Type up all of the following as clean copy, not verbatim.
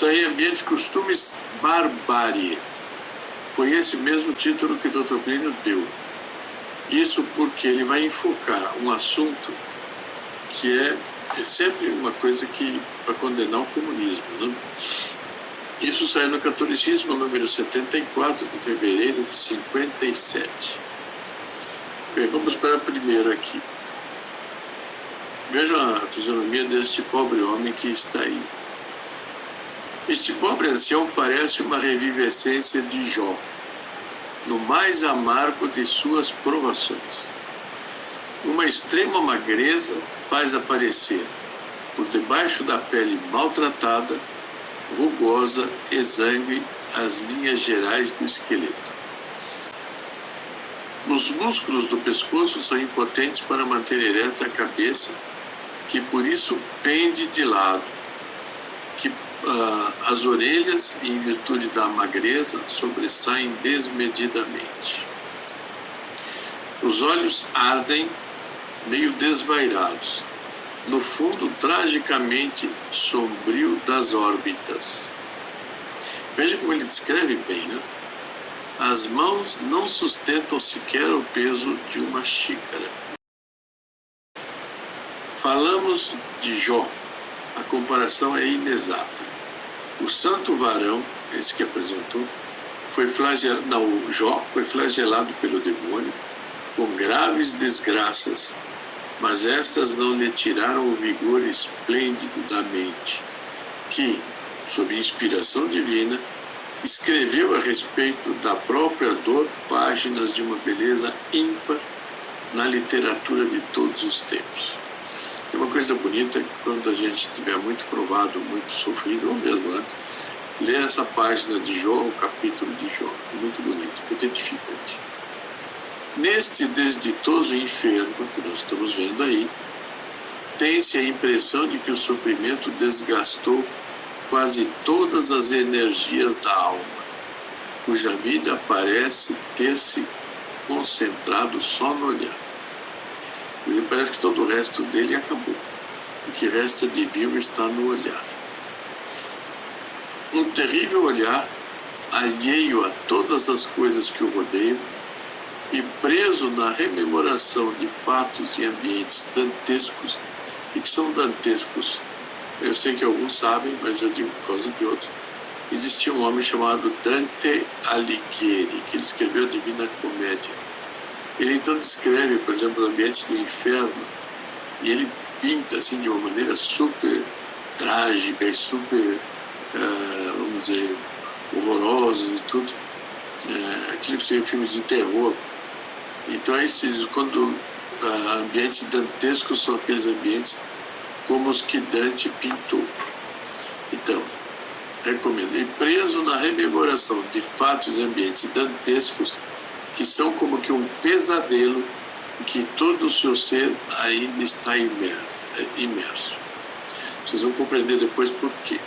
aí, ambiente, costumes, barbárie. Foi esse mesmo título que o Dr. Plínio deu. Isso porque ele vai enfocar um assunto que é sempre uma coisa que para condenar o comunismo, né? Isso saiu no Catolicismo, número 74 de fevereiro de 57. Bem, vamos para a primeira aqui. Vejam a fisionomia deste pobre homem que está aí. Este pobre ancião parece uma revivescência de Jó, no mais amargo de suas provações. Uma extrema magreza faz aparecer, por debaixo da pele maltratada, rugosa, exangue, as linhas gerais do esqueleto. Os músculos do pescoço são impotentes para manter ereta a cabeça, que por isso pende de lado, que as orelhas, em virtude da magreza, sobressaem desmedidamente. Os olhos ardem, meio desvairados, no fundo tragicamente sombrio das órbitas. Veja como ele descreve bem, né? As mãos não sustentam sequer o peso de uma xícara. Falamos de Jó. A comparação é inexata. O santo varão, esse que apresentou, Jó foi flagelado pelo demônio com graves desgraças, mas estas não lhe tiraram o vigor esplêndido da mente, que, sob inspiração divina, escreveu a respeito da própria dor páginas de uma beleza ímpar na literatura de todos os tempos. É uma coisa bonita que quando a gente estiver muito provado, muito sofrido, ou mesmo antes, ler essa página de Jó, o capítulo de Jó. É muito bonito, muito edificante. Neste desditoso inferno que nós estamos vendo aí, tem-se a impressão de que o sofrimento desgastou quase todas as energias da alma, cuja vida parece ter se concentrado só no olhar. E parece que todo o resto dele acabou. O que resta de vivo está no olhar. Um terrível olhar, alheio a todas as coisas que o rodeiam, e preso na rememoração de fatos e ambientes dantescos, e que são dantescos. Eu sei que alguns sabem, mas eu digo por causa de outros. Existia um homem chamado Dante Alighieri, que ele escreveu a Divina Comédia. Ele então descreve, por exemplo, o ambiente do inferno, e ele pinta assim de uma maneira super trágica e super, vamos dizer, horrorosa e tudo. Aquilo que seria filmes de terror. Então, quando ambientes dantescos são aqueles ambientes como os que Dante pintou. Então, recomendo. E preso na rememoração de fatos e ambientes dantescos que são como que um pesadelo e que todo o seu ser ainda está imerso. Vocês vão compreender depois por quê.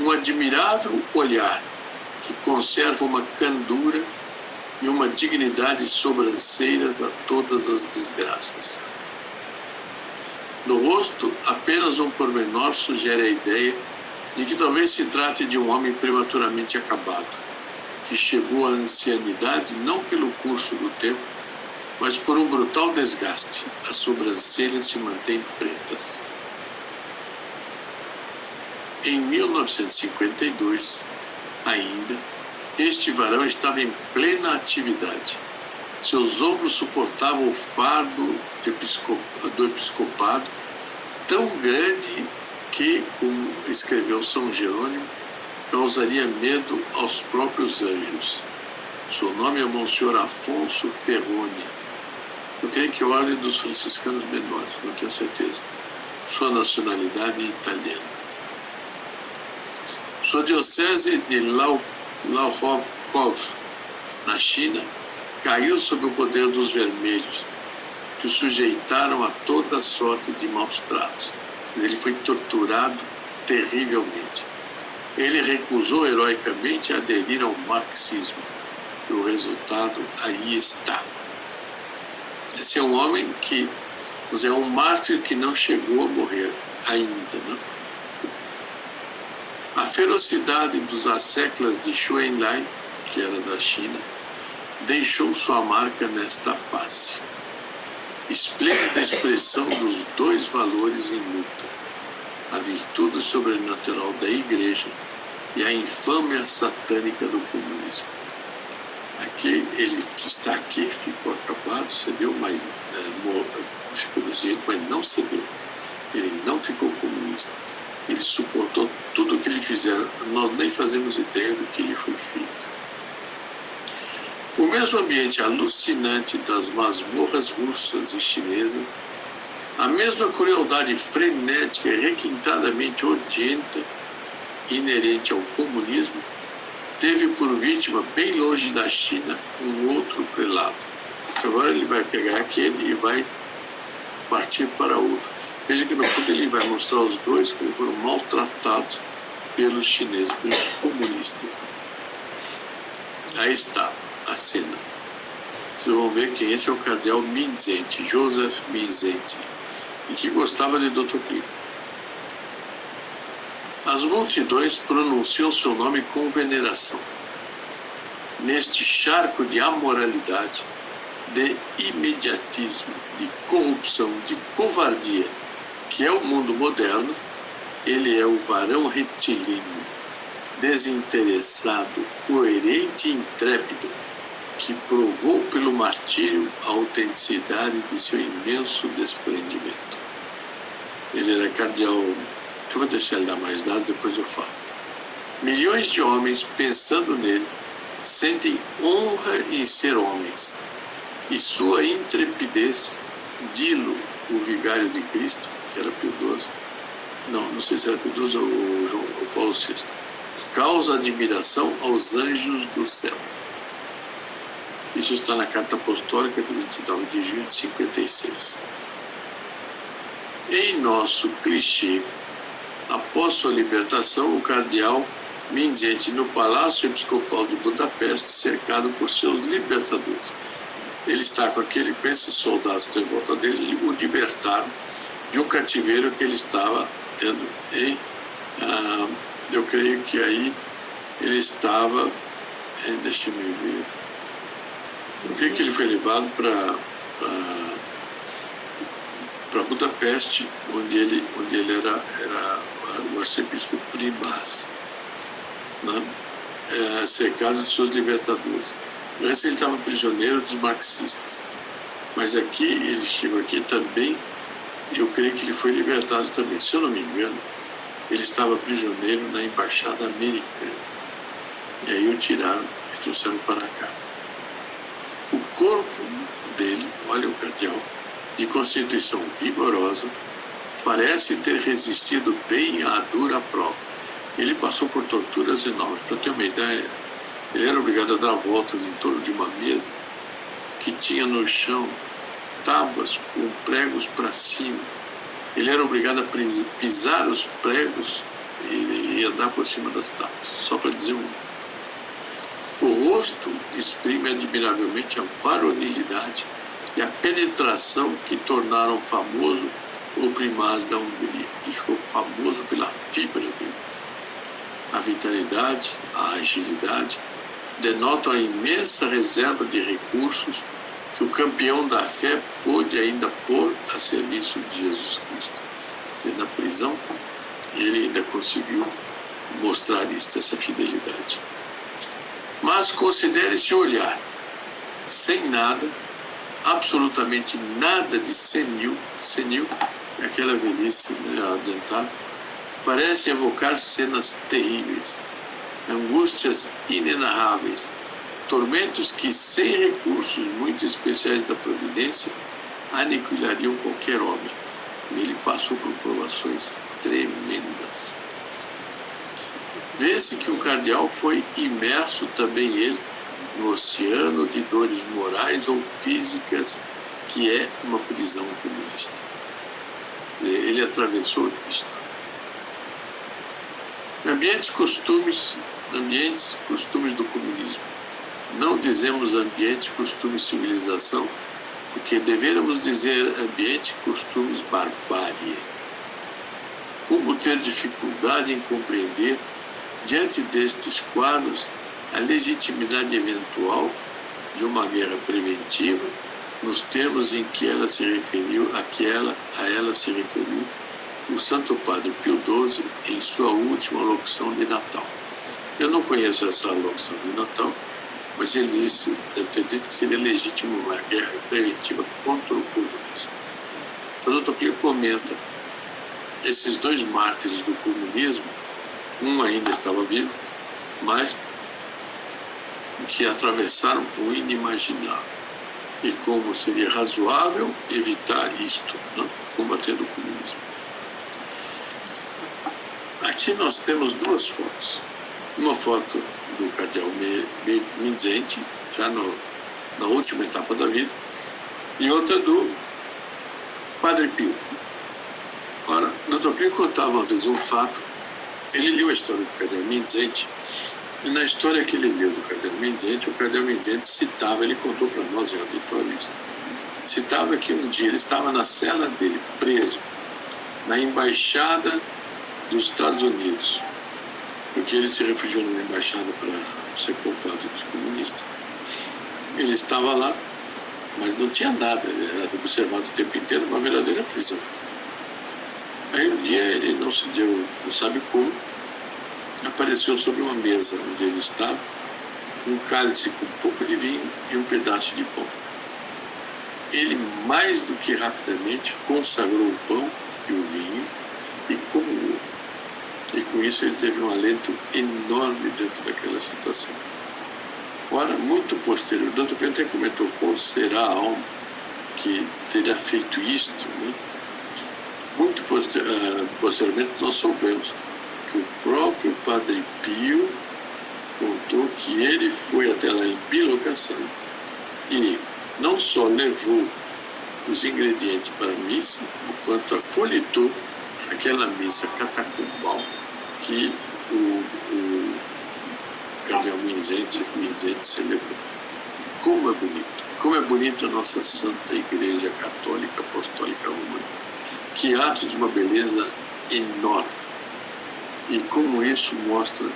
Um admirável olhar que conserva uma candura e uma dignidade sobranceiras a todas as desgraças. No rosto, apenas um pormenor sugere a ideia de que talvez se trate de um homem prematuramente acabado, que chegou à ancianidade não pelo curso do tempo, mas por um brutal desgaste. As sobrancelhas se mantêm pretas. Em 1952, ainda, este varão estava em plena atividade. Seus ombros suportavam o fardo do episcopado, tão grande que, como escreveu São Jerônimo, causaria medo aos próprios anjos. Seu nome é Monsenhor Afonso Ferroni. Eu creio que é ordem dos franciscanos menores, não tenho certeza. Sua nacionalidade é italiana. Sua diocese de Lauchkov, na China, caiu sob o poder dos vermelhos, que o sujeitaram a toda sorte de maus tratos. Ele foi torturado terrivelmente. Ele recusou heroicamente aderir ao marxismo. E o resultado aí está. Esse é um homem que é um mártir que não chegou a morrer ainda, né? A ferocidade dos asseclas de Xuanlai, que era da China, deixou sua marca nesta face. Esplêndida expressão dos dois valores em luta, a virtude sobrenatural da Igreja e a infâmia satânica do comunismo. Aqui, ele está aqui, ficou acabado, cedeu, mas ficou desse jeito, mas não cedeu. Ele não ficou comunista. Ele suportou tudo o que lhe fizeram. Nós nem fazemos ideia do que lhe foi feito. O mesmo ambiente alucinante das masmorras russas e chinesas, a mesma crueldade frenética e requintadamente odienta inerente ao comunismo, teve por vítima, bem longe da China, um outro prelado. Agora ele vai pegar aquele e vai partir para outro. Veja que no fundo ele vai mostrar os dois como foram maltratados pelos chineses, pelos comunistas. Aí está a cena. Vocês vão ver que esse é o cardeal Mindszenty, Joseph Mindszenty, e que gostava de Dr. Clio. As multidões pronunciam seu nome com veneração. Neste charco de amoralidade, de imediatismo, de corrupção, de covardia, que é o mundo moderno, ele é o varão retilíneo, desinteressado, coerente e intrépido, que provou pelo martírio a autenticidade de seu imenso desprendimento. Ele era cardeal. Eu vou deixar ele dar mais dados, depois eu falo. Milhões de homens, pensando nele, sentem honra em ser homens, e sua intrepidez, Dilo, o vigário de Cristo, que era Pio XII, não sei se era Pio XII ou Paulo VI, causa admiração aos anjos do céu. Isso está na Carta Apostólica de 29 de junho de 56. Em nosso clichê, após sua libertação, o cardeal Mindszenty no Palácio Episcopal de Budapeste, cercado por seus libertadores. Ele está com esses soldados que estão em volta dele, o libertaram de um cativeiro que ele estava tendo em... eu creio que aí ele estava... deixa-me ver... Eu creio que ele foi levado para Budapeste, onde ele era o arcebispo primaz, né? Cercado de seus libertadores. Antes ele estava prisioneiro dos marxistas, mas aqui ele chegou aqui também. Eu creio que ele foi libertado também. Se eu não me engano, ele estava prisioneiro na embaixada americana. E aí o tiraram e trouxeram para cá. O corpo dele, olha o cardeal, de constituição vigorosa, parece ter resistido bem à dura prova. Ele passou por torturas enormes. Para ter uma ideia, ele era obrigado a dar voltas em torno de uma mesa que tinha no chão tábuas com pregos para cima. Ele era obrigado a pisar os pregos e andar por cima das tábuas, só para dizer um. O rosto exprime admiravelmente a varonilidade e a penetração que tornaram famoso o primaz da Hungria. Ele ficou famoso pela fibra dele. A vitalidade, a agilidade denotam a imensa reserva de recursos que o campeão da fé pôde ainda pôr a serviço de Jesus Cristo. Na prisão, ele ainda conseguiu mostrar isso, essa fidelidade. Mas considere esse olhar, sem nada, absolutamente nada de senil é aquela velhice, né, adentada, parece evocar cenas terríveis, angústias inenarráveis, tormentos que, sem recursos muito especiais da providência, aniquilariam qualquer homem. Ele passou por provações tremendas. Vê-se que o cardeal foi imerso também ele no oceano de dores morais ou físicas que é uma prisão comunista. Ele atravessou isto. Ambientes, costumes do comunismo. Não dizemos ambiente, costumes, civilização, porque deveríamos dizer ambiente, costumes, barbárie. Como ter dificuldade em compreender diante destes quadros, a legitimidade eventual de uma guerra preventiva, nos termos em que ela se referiu, a ela se referiu o Santo Padre Pio XII em sua última locução de Natal. Eu não conheço essa locução de Natal, mas ele disse, deve ter dito que seria legítimo uma guerra preventiva contra o comunismo. Então, o Dr. Plínio comenta esses dois mártires do comunismo, um ainda estava vivo, mas que atravessaram o inimaginável. E como seria razoável evitar isto, não? Combatendo o comunismo. Aqui nós temos duas fotos. Uma foto do cardeal Mindszenty, já na última etapa da vida, e outra do Padre Pio. Ora, o Dr. Pio contava uma vez um fato. Ele leu a história do cardeal Mindszenty, e na história que ele leu do cardeal Mindszenty, o cardeal Mindszenty citava, ele contou para nós em auditório isso, citava que um dia ele estava na cela dele, preso, na embaixada dos Estados Unidos, porque ele se refugiou numa embaixada para ser poupado dos comunistas. Ele estava lá, mas não tinha nada, ele era observado o tempo inteiro, uma verdadeira prisão. Aí um dia ele não se deu, não sabe como, apareceu sobre uma mesa onde ele estava um cálice com um pouco de vinho e um pedaço de pão. Ele, mais do que rapidamente, consagrou o pão e o vinho e comungou. E com isso ele teve um alento enorme dentro daquela situação. Ora, muito posterior, o Dr. Pio até comentou qual será a alma que terá feito isto, né? Muito posteriormente nós soubemos que o próprio Padre Pio contou que ele foi até lá em bilocação e não só levou os ingredientes para a missa, quanto acolitou aquela missa catacumbal que o cardeal Mindszenty celebrou. Como é bonito! Como é bonita a nossa Santa Igreja Católica Apostólica Romana. Que atos de uma beleza enorme. E como isso mostra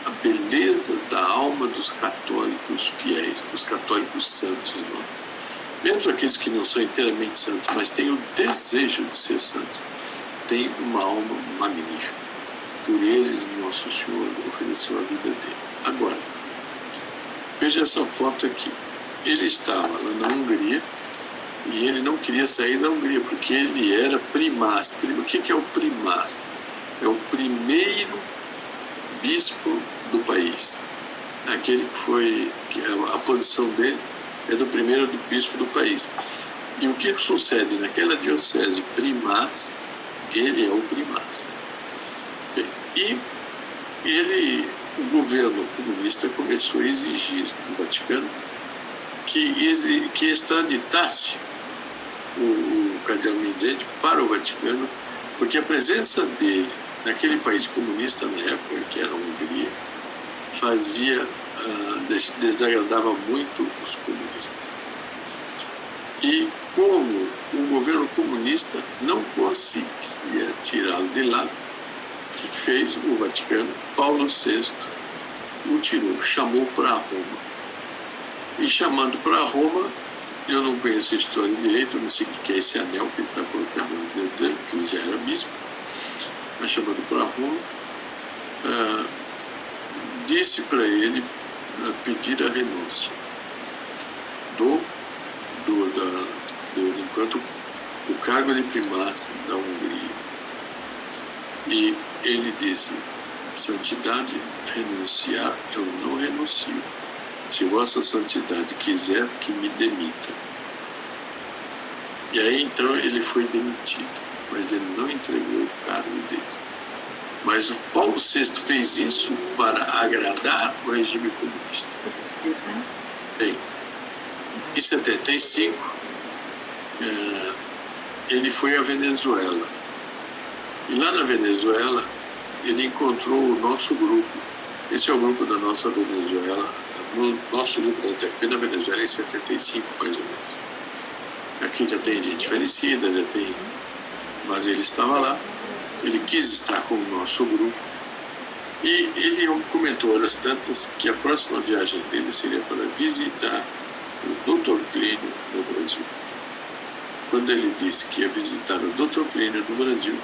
a beleza da alma dos católicos fiéis, dos católicos santos. Não? Mesmo aqueles que não são inteiramente santos, mas têm o desejo de ser santos, têm uma alma magnífica. Por eles, Nosso Senhor ofereceu a vida dele. Agora, veja essa foto aqui. Ele estava lá na Hungria e ele não queria sair da Hungria, porque ele era primaz. O que é o primaz? É o primeiro bispo do país. Aquele que a posição dele é do primeiro bispo do país. E o que sucede naquela diocese primaz? Ele é o primaz. E o governo comunista começou a exigir do Vaticano que extraditasse o cardeal Mindszenty para o Vaticano, porque a presença dele naquele país comunista na época, que era a Hungria, desagradava muito os comunistas. E como o governo comunista não conseguia tirá-lo de lá, o que fez o Vaticano? Paulo VI o tirou, chamou para Roma. E chamando para Roma, eu não conheço a história direito, eu não sei o que é esse anel que ele está colocando no dedo dele, que ele já era bispo, mas chamando para Roma, disse para ele pedir a renúncia enquanto o cargo de primaz da Hungria. E ele disse: santidade, renunciar, eu não renuncio. Se vossa santidade quiser, que me demita. E aí então ele foi demitido, mas ele não entregou o cargo dele. Mas o Paulo VI fez isso para agradar o regime comunista. Bem, em 75, ele foi à Venezuela. E lá na Venezuela, ele encontrou o nosso grupo. Esse é o grupo da nossa Venezuela, no nosso grupo da UTFP na Venezuela em 75, mais ou menos. Aqui já tem gente falecida, mas ele estava lá. Ele quis estar com o nosso grupo E ele comentou horas tantas que a próxima viagem dele seria para visitar o Dr. Plínio no Brasil. Quando ele disse que ia visitar o Dr. Plínio no Brasil,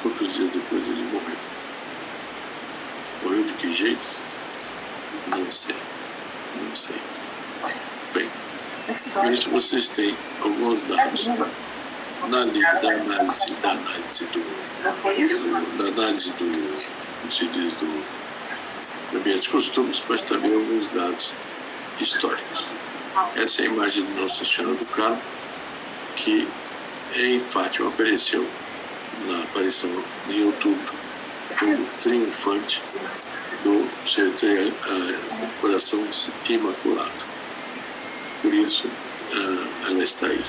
poucos dias depois ele morreu. Morreu de que jeito? Não sei. Não sei. Bem, com isso vocês têm alguns dados da análise do ambiente de costumes, mas também alguns dados históricos. Essa é a imagem de Nossa Senhora do Carmo, que em Fátima apareceu na aparição em outubro como triunfante do seu coração imaculado. Por isso, ela está aí.